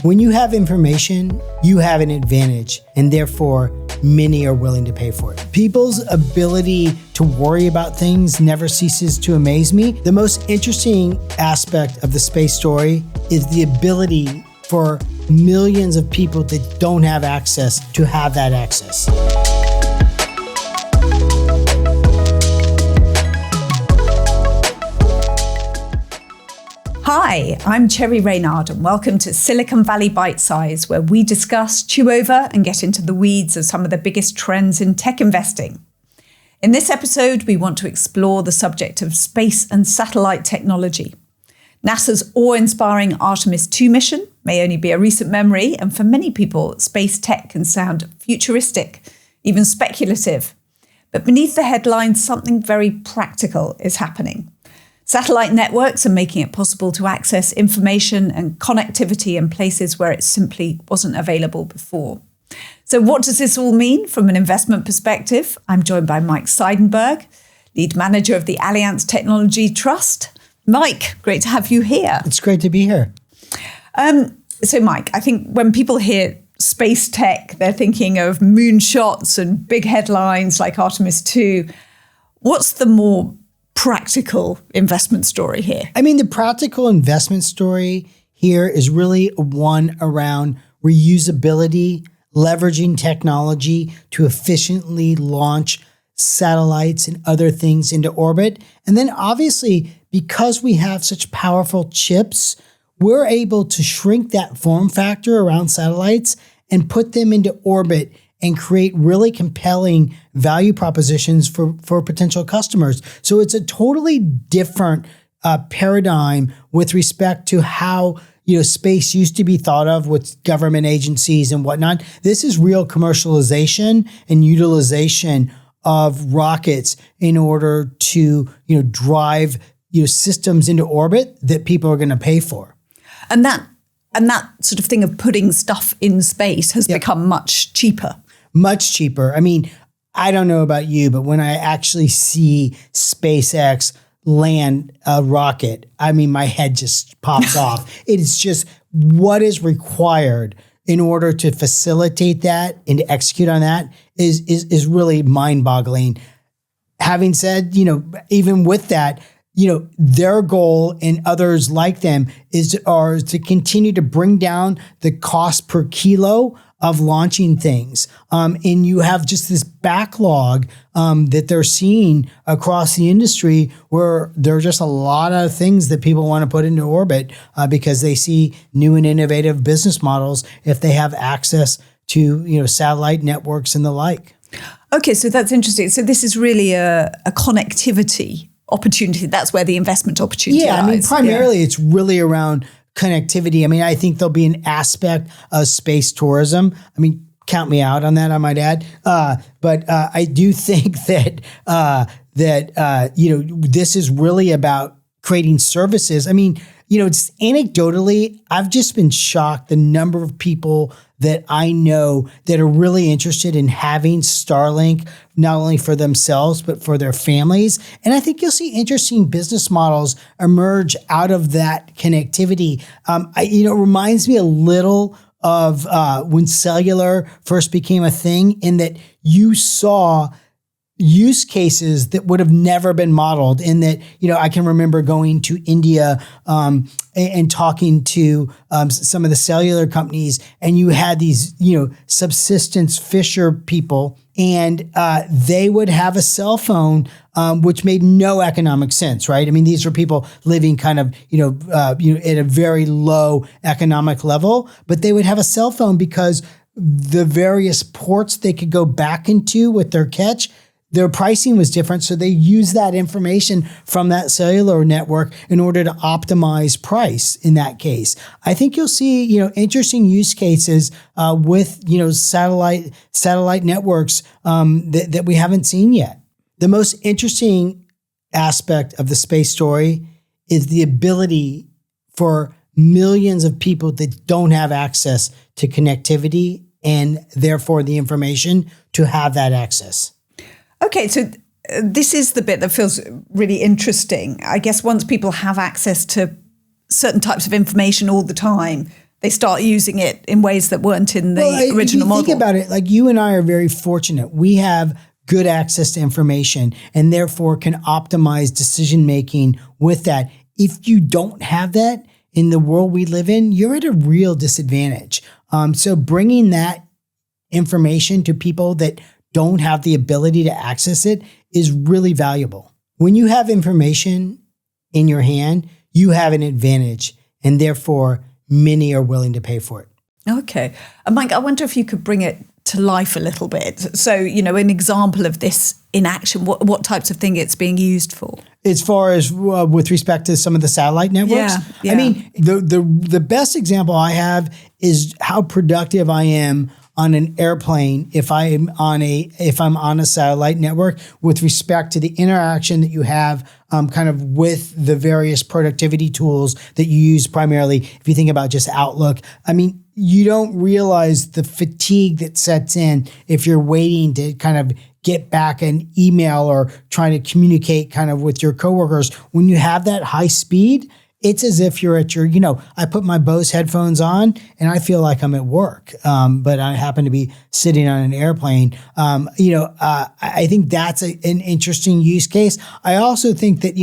When you have information, you have an advantage, and therefore many are willing to pay for it. People's ability to worry about things never ceases to amaze me. The most interesting aspect of the space story is the ability for millions of people that don't have access to have that access. Hi, I'm Cherry Reynard and welcome to Silicon Valley Bite Size, where we discuss, chew over and get into the weeds of some of the biggest trends in tech investing. In this episode, we want to explore the subject of space and satellite technology. NASA's awe-inspiring Artemis II mission may only be a recent memory, and for many people, space tech can sound futuristic, even speculative. But beneath the headlines, something very practical is happening. Satellite networks are making it possible to access information and connectivity in places where it simply wasn't available before. So what does this all mean from an investment perspective? I'm joined by Mike Seidenberg, lead manager of the Allianz Technology Trust. Mike, great to have you here. It's great to be here. So Mike, I think when people hear space tech, they're thinking of moonshots and big headlines like Artemis II. What's the more practical investment story here? I mean, the practical investment story here is really one around reusability, leveraging technology to efficiently launch satellites and other things into orbit. And then obviously, because we have such powerful chips, we're able to shrink that form factor around satellites and put them into orbit and create really compelling value propositions for potential customers. So it's a totally different paradigm with respect to how space used to be thought of with government agencies and whatnot. This is real commercialization and utilization of rockets in order to drive systems into orbit that people are going to pay for. And that sort of thing of putting stuff in space has become much cheaper. Much cheaper. I mean, I don't know about you, but when I actually see SpaceX land a rocket, I mean, my head just pops off. It is just what is required in order to facilitate that and to execute on that is really mind-boggling. Having said, even with that, their goal and others like them are to continue to bring down the cost per kilo of launching things. And you have just this backlog that they're seeing across the industry where there are just a lot of things that people want to put into orbit because they see new and innovative business models if they have access to satellite networks and the like. Okay, so that's interesting. So this is really a connectivity opportunity. That's where the investment opportunity lies. I mean, primarily it's really around connectivity. I mean, I think there'll be an aspect of space tourism. I mean, count me out on that, I might add. But I do think that this is really about creating services. I mean, just anecdotally, I've just been shocked the number of people that I know that are really interested in having Starlink, not only for themselves, but for their families. And I think you'll see interesting business models emerge out of that connectivity. It reminds me a little of when cellular first became a thing, in that you saw use cases that would have never been modeled. In that, I can remember going to India and talking to some of the cellular companies, and you had these, subsistence fisher people, and they would have a cell phone, which made no economic sense, right? I mean, these are people living kind of, at a very low economic level, but they would have a cell phone because the various ports they could go back into with their catch, their pricing was different, so they use that information from that cellular network in order to optimize price in that case. I think you'll see, interesting use cases with, satellite networks that we haven't seen yet. The most interesting aspect of the space story is the ability for millions of people that don't have access to connectivity and therefore the information to have that access. Okay, so this is the bit that feels really interesting. I guess once people have access to certain types of information all the time, they start using it in ways that weren't in the original model. Think about it, like you and I are very fortunate. We have good access to information and therefore can optimize decision-making with that. If you don't have that in the world we live in, you're at a real disadvantage. So bringing that information to people that don't have the ability to access it is really valuable. When you have information in your hand, you have an advantage, and therefore many are willing to pay for it. Okay. And Mike, I wonder if you could bring it to life a little bit. So, an example of this in action, what types of thing it's being used for? As far as with respect to some of the satellite networks, Yeah. I mean, the best example I have is how productive I am on an airplane if I'm on a satellite network with respect to the interaction that you have kind of with the various productivity tools that you use primarily. If you think about just Outlook, I mean, you don't realize the fatigue that sets in if you're waiting to kind of get back an email or trying to communicate kind of with your coworkers. When you have that high speed, it's as if you're at your, I put my Bose headphones on and I feel like I'm at work, but I happen to be sitting on an airplane. I think that's an interesting use case. I also think that,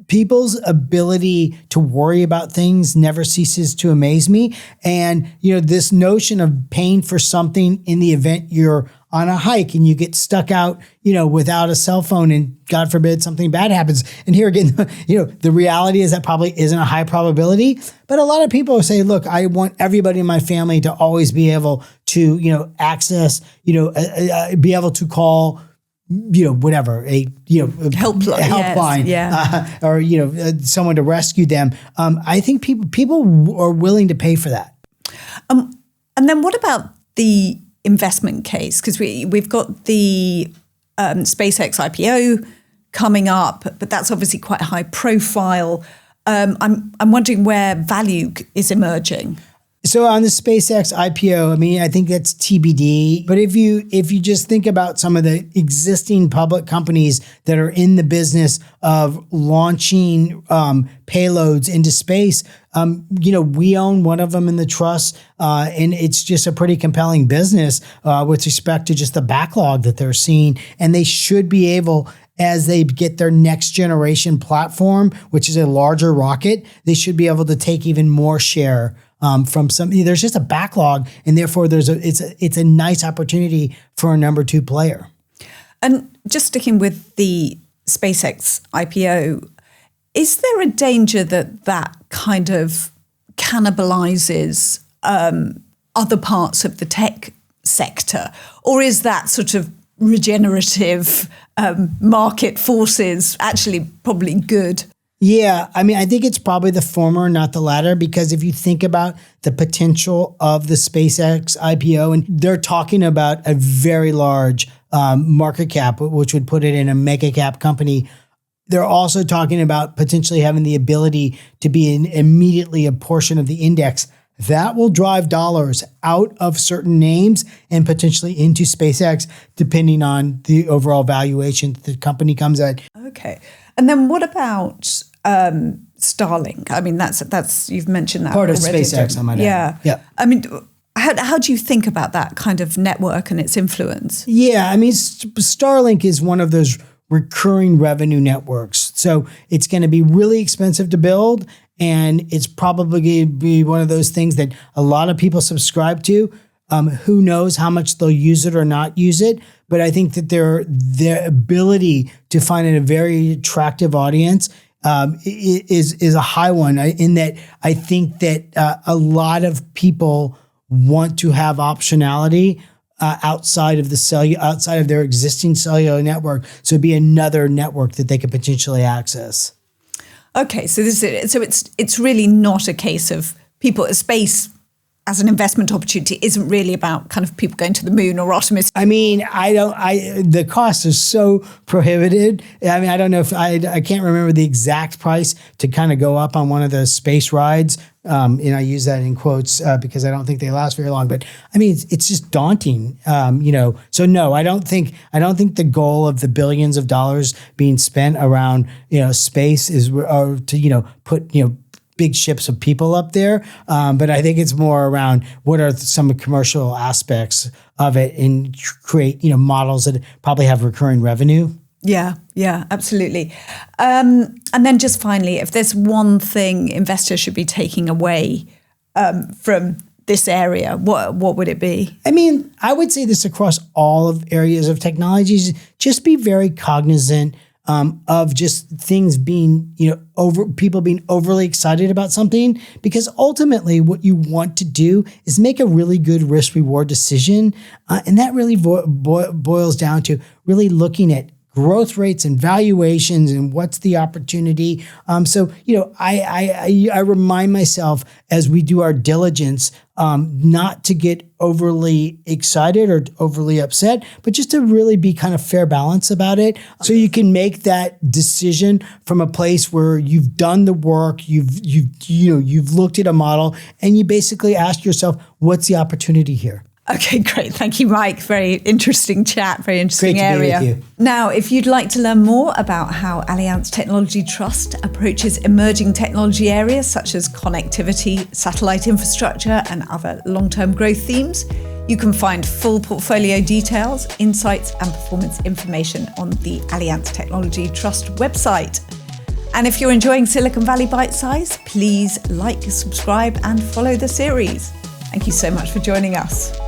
people's ability to worry about things never ceases to amaze me. And, this notion of paying for something in the event you're on a hike and you get stuck out, without a cell phone and God forbid something bad happens. And here again, the reality is that probably isn't a high probability, but a lot of people say, look, I want everybody in my family to always be able to, access, be able to call, whatever, a helpline, yes, or someone to rescue them. I think people are willing to pay for that. And then what about the investment case? Because we've got the SpaceX IPO coming up, but that's obviously quite high profile. I'm wondering where value is emerging. So on the SpaceX IPO, I mean, I think that's TBD. But if you just think about some of the existing public companies that are in the business of launching payloads into space, we own one of them in the trust, and it's just a pretty compelling business with respect to just the backlog that they're seeing, and they should be able. As they get their next generation platform, which is a larger rocket, they should be able to take even more share from somebody. There's just a backlog, and therefore it's a nice opportunity for a number two player. And just sticking with the SpaceX IPO, is there a danger that kind of cannibalizes other parts of the tech sector, or is that sort of regenerative market forces actually probably good? Yeah, I mean, I think it's probably the former, not the latter, because if you think about the potential of the SpaceX IPO, and they're talking about a very large market cap, which would put it in a mega cap company. They're also talking about potentially having the ability to be immediately a portion of the index. That will drive dollars out of certain names and potentially into SpaceX, depending on the overall valuation that the company comes at. Okay. And then what about Starlink? I mean, that's you've mentioned that part of already, SpaceX, I might add. Yeah. I mean, how do you think about that kind of network and its influence? Yeah, I mean, Starlink is one of those recurring revenue networks. So it's going to be really expensive to build, and it's probably going to be one of those things that a lot of people subscribe to. Who knows how much they'll use it or not use it, but I think that their ability to find a very attractive audience is a high one. In that, I think that a lot of people want to have optionality outside of their existing cellular network, so it'd be another network that they could potentially access. Okay, so it's really not a case of people. Space as an investment opportunity isn't really about kind of people going to the moon or Artemis. I mean, the cost is so prohibitive. I mean, I don't know if I can't remember the exact price to kind of go up on one of the space rides. And I use that in quotes because I don't think they last very long. But I mean, it's just daunting. So no, I don't think the goal of the billions of dollars being spent around space is to put big ships of people up there. But I think it's more around what are some commercial aspects of it and create, models that probably have recurring revenue. Yeah, absolutely. And then just finally, if there's one thing investors should be taking away from this area, what would it be? I mean, I would say this across all of areas of technologies. Just be very cognizant of just things being, people being overly excited about something, because ultimately what you want to do is make a really good risk reward decision. And that really boils down to really looking at growth rates and valuations and what's the opportunity. So, I remind myself as we do our diligence, not to get overly excited or overly upset, but just to really be kind of fair balance about it. So you can make that decision from a place where you've done the work, you've looked at a model, and you basically ask yourself, what's the opportunity here? Okay, great. Thank you, Mike. Very interesting chat, very interesting area. Great to be with you. Now, if you'd like to learn more about how Allianz Technology Trust approaches emerging technology areas such as connectivity, satellite infrastructure, and other long-term growth themes, you can find full portfolio details, insights, and performance information on the Allianz Technology Trust website. And if you're enjoying Silicon Valley Bite Size, please like, subscribe, and follow the series. Thank you so much for joining us.